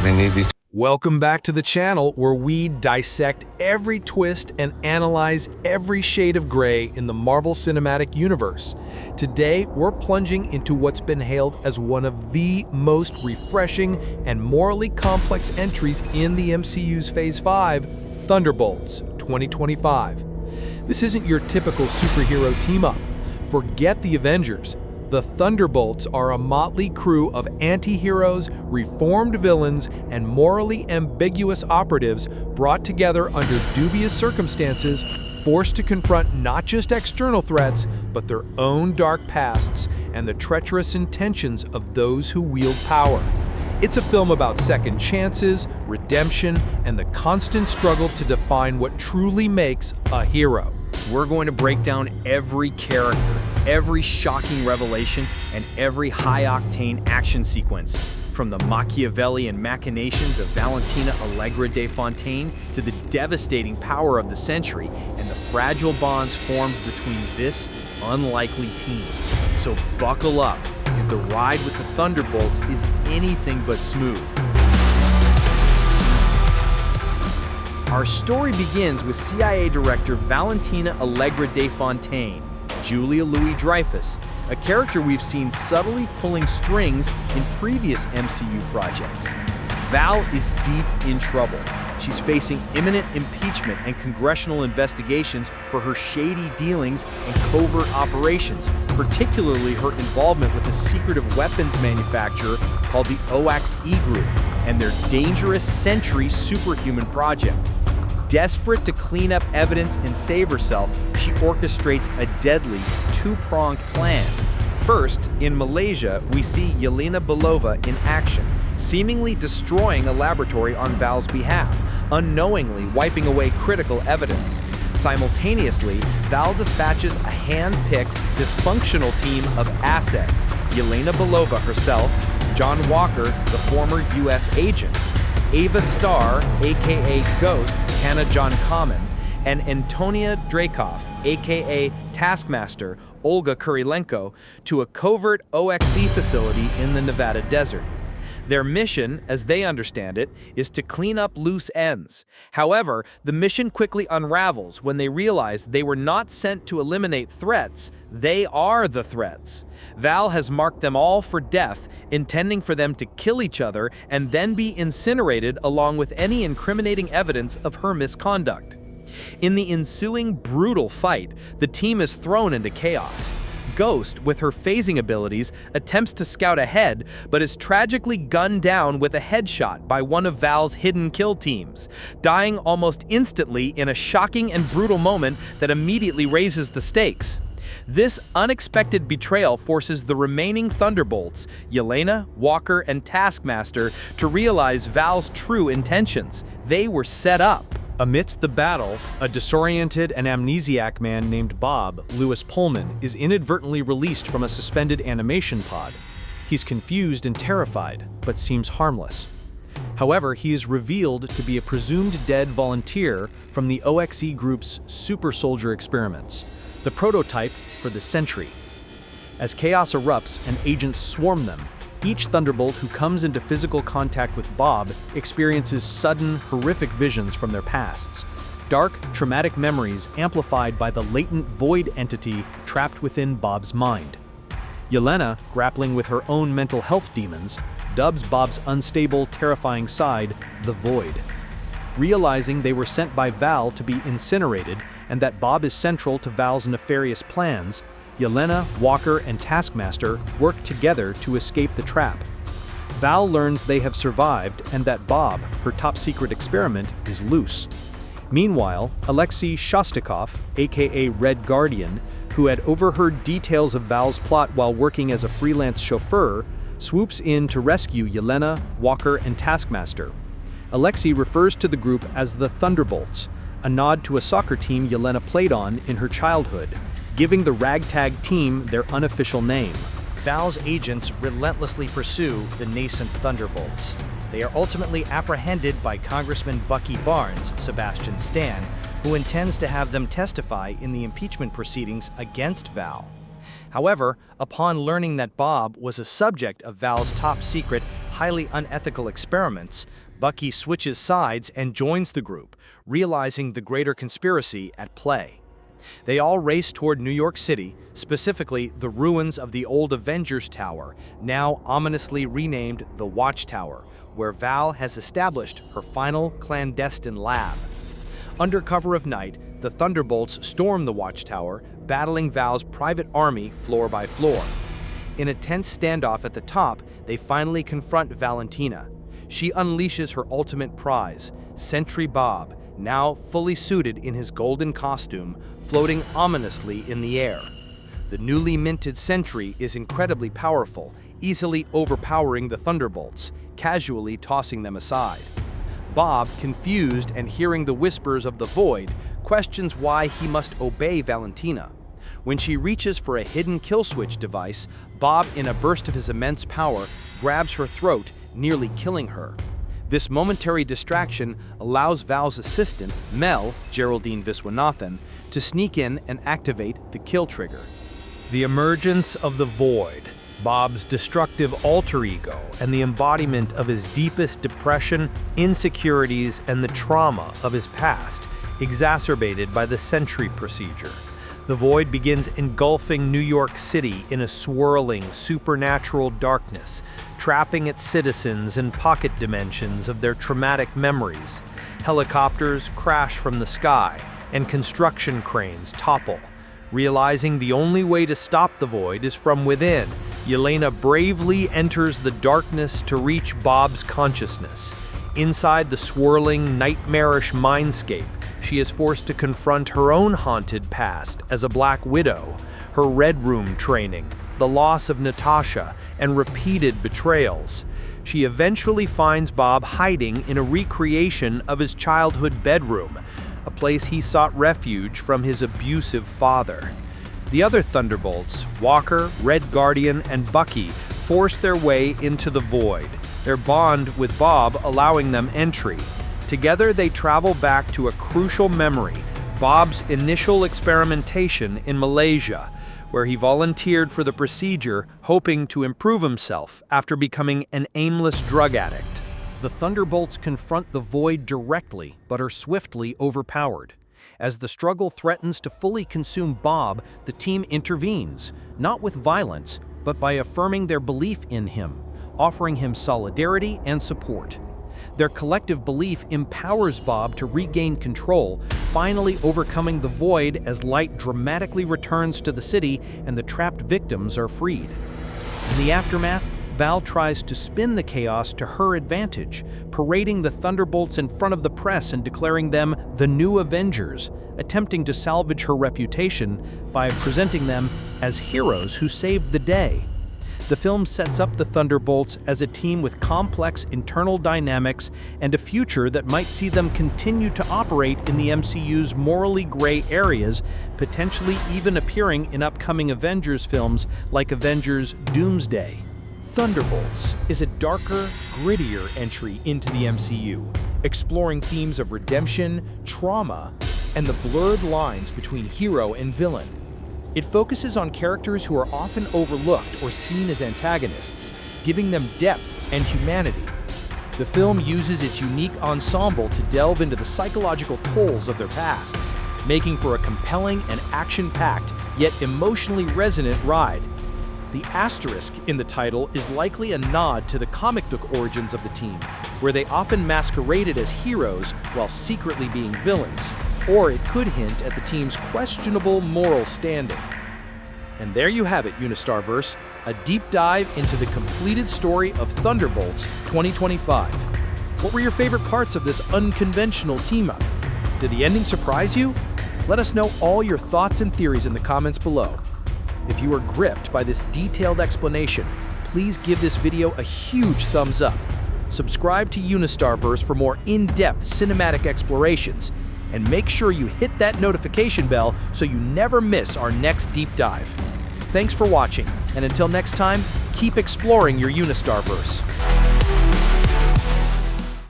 they need these. Welcome back to the channel where we dissect every twist and analyze every shade of gray in the Marvel Cinematic Universe. Today, we're plunging into what's been hailed as one of the most refreshing and morally complex entries in the MCU's Phase 5, Thunderbolts 2025. This isn't your typical superhero team-up. Forget the Avengers. The Thunderbolts are a motley crew of anti-heroes, reformed villains, and morally ambiguous operatives brought together under dubious circumstances, forced to confront not just external threats, but their own dark pasts and the treacherous intentions of those who wield power. It's a film about second chances, redemption, and the constant struggle to define what truly makes a hero. We're going to break down every character, every shocking revelation, and every high-octane action sequence, from the Machiavellian machinations of Valentina Allegra De Fontaine to the devastating power of the Sentry and the fragile bonds formed between this unlikely team. So buckle up, because the ride with the Thunderbolts is anything but smooth. Our story begins with CIA Director Valentina Allegra De Fontaine, Julia Louis-Dreyfus, a character we've seen subtly pulling strings in previous MCU projects. Val is deep in trouble. She's facing imminent impeachment and congressional investigations for her shady dealings and covert operations, particularly her involvement with a secretive weapons manufacturer called the OXE Group and their dangerous Sentry superhuman project. Desperate to clean up evidence and save herself, she orchestrates a deadly, two-pronged plan. First, in Malaysia, we see Yelena Belova in action, seemingly destroying a laboratory on Val's behalf, unknowingly wiping away critical evidence. Simultaneously, Val dispatches a hand-picked, dysfunctional team of assets: Yelena Belova herself, John Walker, the former U.S. agent, Ava Starr, aka Ghost, Hannah John Common, and Antonia Dreykov, aka Taskmaster, Olga Kurilenko, to a covert OXE facility in the Nevada desert. Their mission, as they understand it, is to clean up loose ends. However, the mission quickly unravels when they realize they were not sent to eliminate threats, they are the threats. Val has marked them all for death, intending for them to kill each other and then be incinerated along with any incriminating evidence of her misconduct. In the ensuing brutal fight, the team is thrown into chaos. Ghost, with her phasing abilities, attempts to scout ahead, but is tragically gunned down with a headshot by one of Val's hidden kill teams, dying almost instantly in a shocking and brutal moment that immediately raises the stakes. This unexpected betrayal forces the remaining Thunderbolts, Yelena, Walker, and Taskmaster, to realize Val's true intentions. They were set up. Amidst the battle, a disoriented and amnesiac man named Bob, Lewis Pullman, is inadvertently released from a suspended animation pod. He's confused and terrified, but seems harmless. However, he is revealed to be a presumed dead volunteer from the OXE Group's super soldier experiments, the prototype for the Sentry. As chaos erupts and agents swarm them, each Thunderbolt who comes into physical contact with Bob experiences sudden, horrific visions from their pasts, dark, traumatic memories amplified by the latent void entity trapped within Bob's mind. Yelena, grappling with her own mental health demons, dubs Bob's unstable, terrifying side the Void. Realizing they were sent by Val to be incinerated and that Bob is central to Val's nefarious plans, Yelena, Walker, and Taskmaster work together to escape the trap. Val learns they have survived and that Bob, her top-secret experiment, is loose. Meanwhile, Alexei Shostakov, aka Red Guardian, who had overheard details of Val's plot while working as a freelance chauffeur, swoops in to rescue Yelena, Walker, and Taskmaster. Alexei refers to the group as the Thunderbolts, a nod to a soccer team Yelena played on in her childhood, giving the ragtag team their unofficial name. Val's agents relentlessly pursue the nascent Thunderbolts. They are ultimately apprehended by Congressman Bucky Barnes, Sebastian Stan, who intends to have them testify in the impeachment proceedings against Val. However, upon learning that Bob was a subject of Val's top-secret, highly unethical experiments, Bucky switches sides and joins the group, realizing the greater conspiracy at play. They all race toward New York City, specifically the ruins of the old Avengers Tower, now ominously renamed the Watchtower, where Val has established her final clandestine lab. Under cover of night, the Thunderbolts storm the Watchtower, battling Val's private army floor by floor. In a tense standoff at the top, they finally confront Valentina. She unleashes her ultimate prize, Sentry Bob, now fully suited in his golden costume, floating ominously in the air. The newly minted Sentry is incredibly powerful, easily overpowering the Thunderbolts, casually tossing them aside. Bob, confused and hearing the whispers of the Void, questions why he must obey Valentina. When she reaches for a hidden kill switch device, Bob, in a burst of his immense power, grabs her throat, nearly killing her. This momentary distraction allows Val's assistant, Mel, Geraldine Viswanathan, to sneak in and activate the kill trigger. The emergence of the Void, Bob's destructive alter ego, and the embodiment of his deepest depression, insecurities, and the trauma of his past, exacerbated by the Sentry procedure. The Void begins engulfing New York City in a swirling, supernatural darkness, trapping its citizens in pocket dimensions of their traumatic memories. Helicopters crash from the sky, and construction cranes topple. Realizing the only way to stop the Void is from within, Yelena bravely enters the darkness to reach Bob's consciousness. Inside the swirling, nightmarish mindscape, she is forced to confront her own haunted past as a Black Widow, her Red Room training, the loss of Natasha, and repeated betrayals. She eventually finds Bob hiding in a recreation of his childhood bedroom, a place he sought refuge from his abusive father. The other Thunderbolts, Walker, Red Guardian, and Bucky, force their way into the Void, their bond with Bob allowing them entry. Together, they travel back to a crucial memory, Bob's initial experimentation in Malaysia, where he volunteered for the procedure, hoping to improve himself after becoming an aimless drug addict. The Thunderbolts confront the Void directly, but are swiftly overpowered. As the struggle threatens to fully consume Bob, the team intervenes, not with violence, but by affirming their belief in him, offering him solidarity and support. Their collective belief empowers Bob to regain control, finally overcoming the Void as light dramatically returns to the city and the trapped victims are freed. In the aftermath, Val tries to spin the chaos to her advantage, parading the Thunderbolts in front of the press and declaring them the new Avengers, attempting to salvage her reputation by presenting them as heroes who saved the day. The film sets up the Thunderbolts as a team with complex internal dynamics and a future that might see them continue to operate in the MCU's morally gray areas, potentially even appearing in upcoming Avengers films like Avengers Doomsday. Thunderbolts is a darker, grittier entry into the MCU, exploring themes of redemption, trauma, and the blurred lines between hero and villain. It focuses on characters who are often overlooked or seen as antagonists, giving them depth and humanity. The film uses its unique ensemble to delve into the psychological tolls of their pasts, making for a compelling and action-packed, yet emotionally resonant ride. The asterisk in the title is likely a nod to the comic book origins of the team, where they often masqueraded as heroes while secretly being villains, or it could hint at the team's questionable moral standing. And there you have it, Unistarverse, a deep dive into the completed story of Thunderbolts 2025. What were your favorite parts of this unconventional team-up? Did the ending surprise you? Let us know all your thoughts and theories in the comments below. If you were gripped by this detailed explanation, please give this video a huge thumbs up. Subscribe to Unistarverse for more in-depth cinematic explorations, and make sure you hit that notification bell so you never miss our next deep dive. Thanks for watching, and until next time, keep exploring your Unistarverse.